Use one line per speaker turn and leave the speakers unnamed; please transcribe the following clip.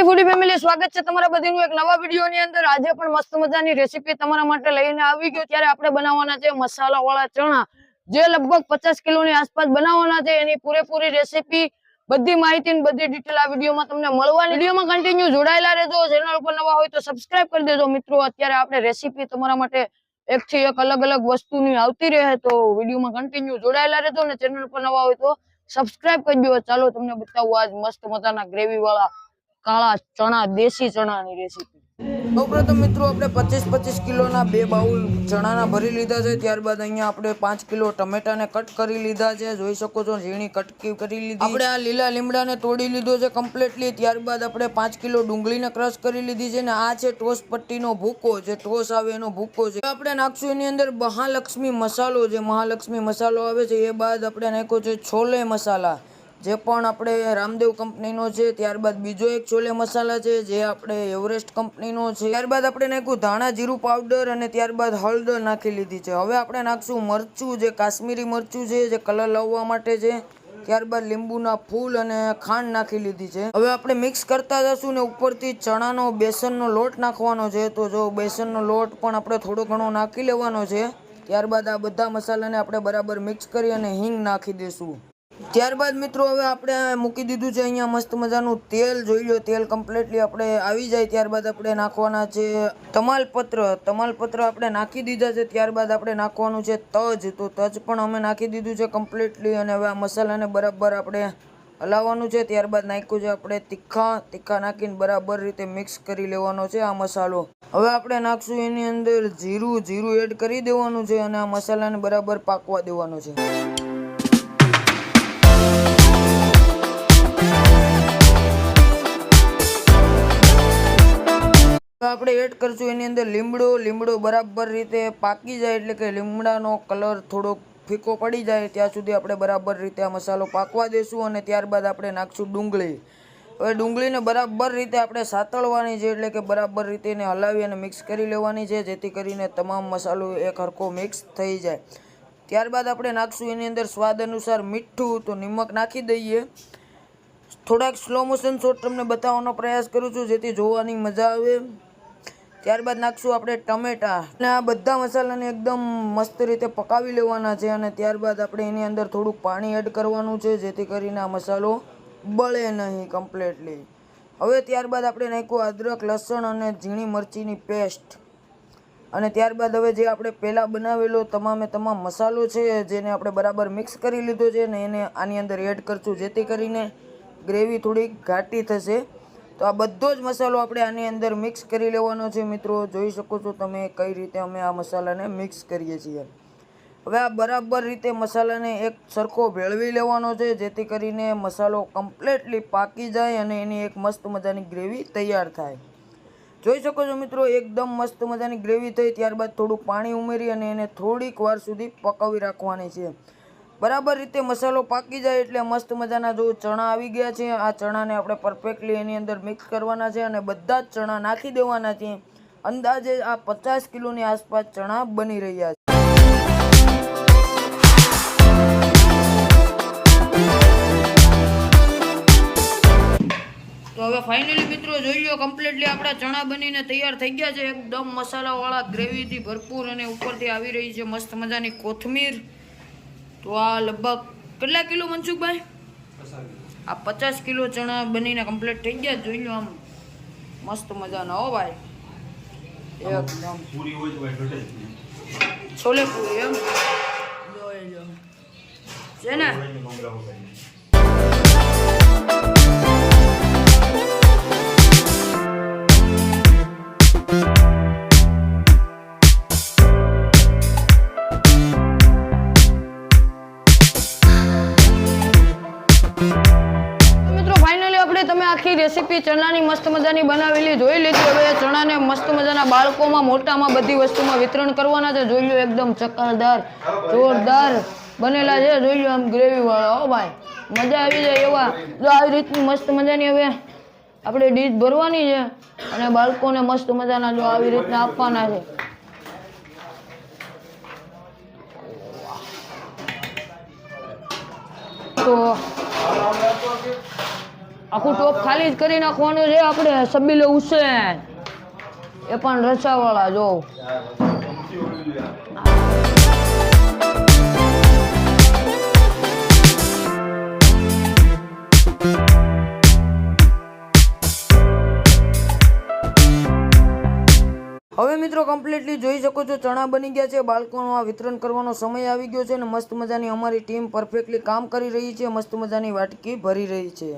હાય ફૂડી family, સ્વાગત છે તમારા બધાનું એક નવા વિડીયોની અંદર। આજે પણ મસ્ત મજાની રેસીપી તમારા માટે લઈને આવી ગયો। ત્યારે આપણે બનાવવાના છે મસાલાવાળા ચણા, જે લગભગ 50 કિલોની આસપાસ બનાવવાના છે। એની પૂરેપૂરી રેસીપી, બધી માહિતી અને બધી ડિટેલ આ વિડીયોમાં તમને મળવાની। વિડીયોમાં કન્ટિન્યુ જોડાયેલા રહેજો। ચેનલ ઉપર નવા હોય તો સબસ્ક્રાઇબ કરી દેજો મિત્રો। અત્યારે આપણે રેસીપી તમારા માટે એકથી એક અલગ અલગ વસ્તુની આવતી રહે, તો વિડીયોમાં કન્ટિન્યુ જોડાયેલા રહેજો અને ચેનલ પર નવા હોય તો સબસ્ક્રાઇબ કરી દો। ચાલો તમને બતાવું આજ મસ્ત મજાના ગ્રેવી વાળા કાળા ચણા, દેશી ચણાની રેસીપી। સૌપ્રથમ મિત્રો આપણે 25 કિલોના 2 બાઉલ ચણાના ભરી લીધા છે। ત્યારબાદ અહીંયા આપણે 5 કિલો ટમેટાને કટ કરી લીધા છે, જોઈ શકો છો ઝીણી કટકી કરી લીધી। આપણે આ લીલા લીમડાને તોડી લીધો છે કમ્પ્લીટલી। ત્યારબાદ આપણે 5 કિલો ડુંગળીને ક્રશ કરી લીધી છે ને આ છે ટોસ પટ્ટીનો ભૂકો, જે ટોસ આવે એનો ભૂકો છે। આપણે નાખશું એની અંદર મહાલક્ષ્મી મસાલો, જે મહાલક્ષ્મી મસાલો આવે છે। એ બાદ આપણે નાખ્યો છે છોલે મસાલા, જે પણ આપણે રામદેવ કંપનીનો છે। ત્યારબાદ બીજો એક છોલે મસાલા છે, જે આપણે એવરેસ્ટ કંપનીનો છે। ત્યારબાદ આપણે નાખ્યું ધાણા જીરું પાવડર અને ત્યારબાદ હળદર નાખી લીધી છે। હવે આપણે નાખશું મરચું, જે કાશ્મીરી મરચું છે, જે કલર લાવવા માટે છે। ત્યારબાદ લીંબુના ફૂલ અને ખાંડ નાખી લીધી છે। હવે આપણે મિક્સ કરતા જશું ને ઉપરથી ચણાનો બેસનનો લોટ નાખવાનો છે। તો જો બેસનનો લોટ પણ આપણે થોડો ઘણો નાખી લેવાનો છે। ત્યારબાદ આ બધા મસાલાને આપણે બરાબર મિક્સ કરી અને હિંગ નાખી દઈશું। ત્યારબાદ મિત્રો હવે આપણે મૂકી દીધું છે અહીંયા મસ્ત મજાનું તેલ, જોઈ લો તેલ કમ્પ્લીટલી આપણે આવી જાય। ત્યારબાદ આપણે નાખવાના છે તમાલપત્ર આપણે નાખી દીધા છે। ત્યારબાદ આપણે નાખવાનું છે તજ, તો તજ પણ અમે નાખી દીધું છે કમ્પ્લીટલી। અને હવે આ મસાલાને બરાબર આપણે હલાવવાનું છે। ત્યારબાદ નાખ્યું છે આપણે તીખા નાખીને બરાબર રીતે મિક્સ કરી લેવાનો છે આ મસાલો। હવે આપણે નાખશું એની અંદર જીરું એડ કરી દેવાનું છે અને આ મસાલાને બરાબર પાકવા દેવાનો છે। આપણે એડ કરશું એની અંદર લીમડો બરાબર રીતે પાકી જાય, એટલે કે લીમડાનો કલર થોડો ફીકો પડી જાય ત્યાં સુધી આપણે બરાબર રીતે આ મસાલો પાકવા દેશું। અને ત્યારબાદ આપણે નાખશું ડુંગળી। હવે ડુંગળીને બરાબર રીતે આપણે સાતળવાની છે, એટલે કે બરાબર રીતે એને હલાવી અને મિક્સ કરી લેવાની છે, જેથી કરીને તમામ મસાલો એક હરખો મિક્સ થઈ જાય। ત્યારબાદ આપણે નાખશું એની અંદર સ્વાદ અનુસાર મીઠું, તો નિમક નાખી દઈએ। થોડાક સ્લો મોશન શોટ તમને બતાવવાનો પ્રયાસ કરું છું, જેથી જોવાની મજા આવે। ત્યારબાદ નાખશું આપણે ટમેટા અને આ બધા મસાલાને એકદમ મસ્ત રીતે પકાવી લેવાના છે। અને ત્યારબાદ આપણે એની અંદર થોડુંક પાણી એડ કરવાનું છે, જેથી કરીને આ મસાલો બળે નહીં કમ્પ્લીટલી। હવે ત્યારબાદ આપણે નાખ્યું અદરક, લસણ અને ઝીણી મરચીની પેસ્ટ। અને ત્યારબાદ હવે જે આપણે પહેલાં બનાવેલો તમામ મસાલો છે, જેને આપણે બરાબર મિક્સ કરી લીધો છે ને એને આની અંદર એડ કરશું, જેથી કરીને ગ્રેવી થોડીક ઘાટી થશે। તો આ બધો જ મસાલો આપણે આની અંદર મિક્સ કરી લેવાનો છે મિત્રો। જોઈ શકો છો તમે કઈ રીતે અમે આ મસાલાને મિક્સ કરીએ છીએ। હવે આ બરાબર રીતે મસાલાને એક સરખો ભેળવી લેવાનો છે, જેથી કરીને મસાલો કમ્પ્લીટલી પાકી જાય અને એની એક મસ્ત મજાની ગ્રેવી તૈયાર થાય। જોઈ શકો છો મિત્રો એકદમ મસ્ત મજાની ગ્રેવી થઈ। ત્યારબાદ થોડું પાણી ઉમેરી અને એને થોડીક વાર સુધી પકાવી રાખવાની છે। બરાબર રીતે મસાલો પાકી જાય એટલે મસ્ત મજાના જો ચણા આવી ગયા છે, આ ચણાને આપણે પરફેક્ટલી એની અંદર મિક્સ કરવાના છે અને બધા જ ચણા નાખી દેવાના છે। અંદાજે આ 50 કિલોની આસપાસ ચણા બની રહ્યા છે। તો હવે ફાઇનલી મિત્રો જોઈ લો કમ્પ્લીટલી આપણા ચણા બનીને તૈયાર થઈ ગયા છે, એકદમ મસાલાવાળા ગ્રેવીથી ભરપૂર, અને ઉપરથી આવી રહી છે મસ્ત મજાની કોથમીર। તો આ લગભગ કેટલા કિલો મનસુખભાઈ? આ 50 કિલો ચણા બનીને કમ્પ્લીટ થઈ ગયા। જોઈ લો આમ મસ્ત મજાના હો ભાઈ, એકદમ છોલે પૂરી એમ જોઈ લો છે ને। તમે આખી રેસીપી ચણાની મસ્ત મજાની બનાવેલી જોઈ લીધી। હવે ચણાને મસ્ત મજાના બાળકોમાં મોટામાં બધી વસ્તુમાં વિતરણ કરવાના છે। જોઈ લો એકદમ ચક્કરદાર જોરદાર બનેલા છે, જોઈ લો આમ ગ્રેવી વાળા હો ભાઈ, મજા આવી જાય એવા। જો આવી રીતની મસ્ત મજાની હવે આપણે ડીશ ભરવાની છે અને બાળકોને મસ્ત મજાના જો આવી રીતના આપવાના છે। તો આખું ટોપ ખાલી જ કરી નાખવાનું છે આપણે. સબીલ હુસેન એ પણ રસાવાળા જો. હવે મિત્રો કમ્પ્લીટલી જોઈ શકો છો ચણા બની ગયા છે. બાળકોનું આ વિતરણ કરવાનો સમય આવી ગયો છે અને મસ્ત મજાની અમારી ટીમ પરફેક્ટલી કામ કરી રહી છે. મસ્ત મજાની વાટકી ભરી રહી છે.